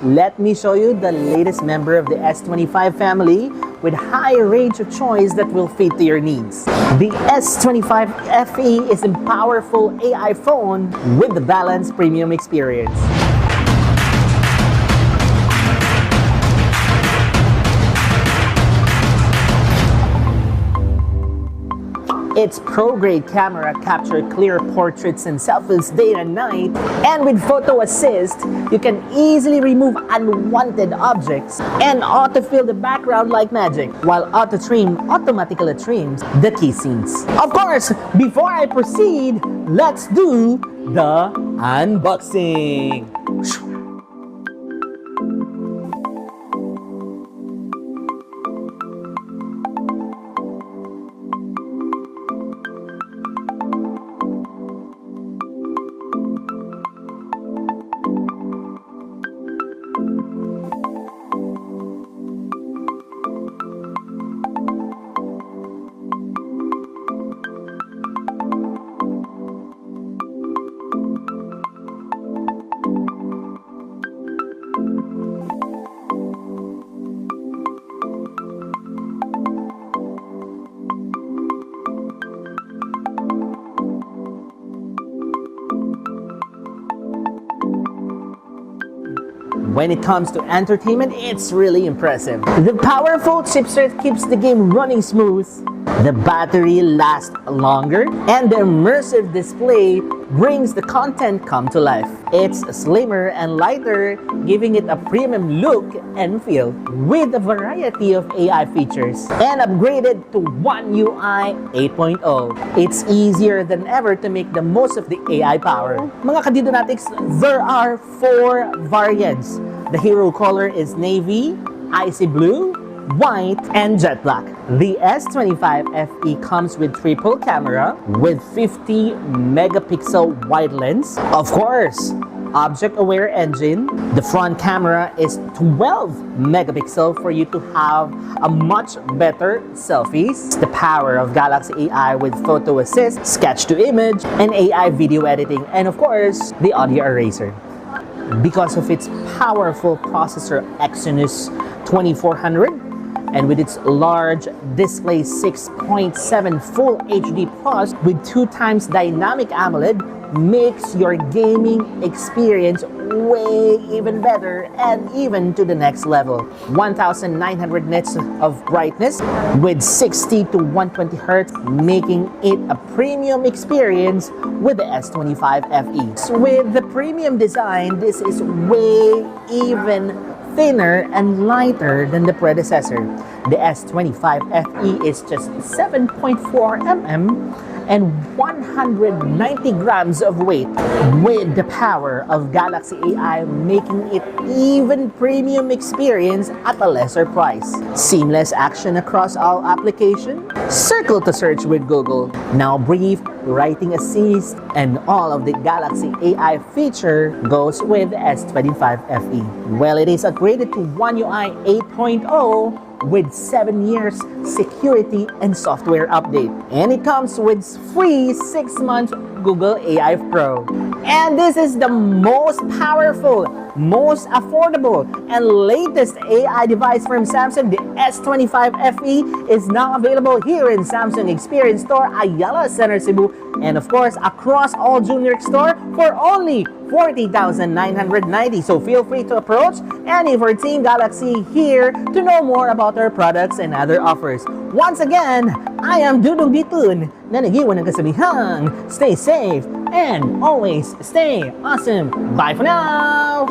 Let me show you the latest member of the S25 family with high range of choice that will fit to your needs. The S25 FE is a powerful AI phone with the balanced premium experience. Its pro-grade camera captures clear portraits and selfies day and night, and with photo assist, you can easily remove unwanted objects and auto-fill the background like magic, while auto-trim automatically trims the key scenes. Of course, before I proceed, let's do the unboxing. When it comes to entertainment, it's really impressive. The powerful chipset keeps the game running smooth, the battery lasts longer, and the immersive display brings the content come to life. It's slimmer and lighter, giving it a premium look and feel with a variety of AI features. And upgraded to One UI 8.0. It's easier than ever to make the most of the AI power. Mga kadidonatics, there are 4 variants. The hero color is navy, icy blue, white, and jet black. The S25 FE comes with triple camera with 50 megapixel wide lens. Of course, object-aware engine. The front camera is 12 megapixel for you to have a much better selfies. The power of Galaxy AI with photo assist, sketch to image, and AI video editing, and of course, the audio eraser. Because of its powerful processor Exynos 2400, and with its large display 6.7 Full HD Plus with 2 times dynamic AMOLED, makes your gaming experience way even better and even to the next level. 1900 nits of brightness with 60 to 120 Hz, making it a premium experience with the S25 FE. With the premium design, this is way even thinner and lighter than the predecessor. The S25 FE is just 7.4 mm and 190 grams of weight, with the power of Galaxy AI making it even premium experience at a lesser price. Seamless action across all applications, circle to search with Google, now brief, writing assist, and all of the Galaxy AI feature goes with the S25 FE. Well, it is upgraded to One UI 8.0 with 7 years security and software update. And it comes with free 6-month Google AI Pro. And this is the most powerful, most affordable, and latest AI device from Samsung. The S25 FE is now available here in Samsung Experience Store, Ayala Center, Cebu, and of course across all Junior Store for only 40,990. So feel free to approach any of our Team Galaxy here to know more about our products and other offers. Once again, I am Dudong Ditun na nag-iwan ng kasabihang stay safe and always stay awesome. Bye for now!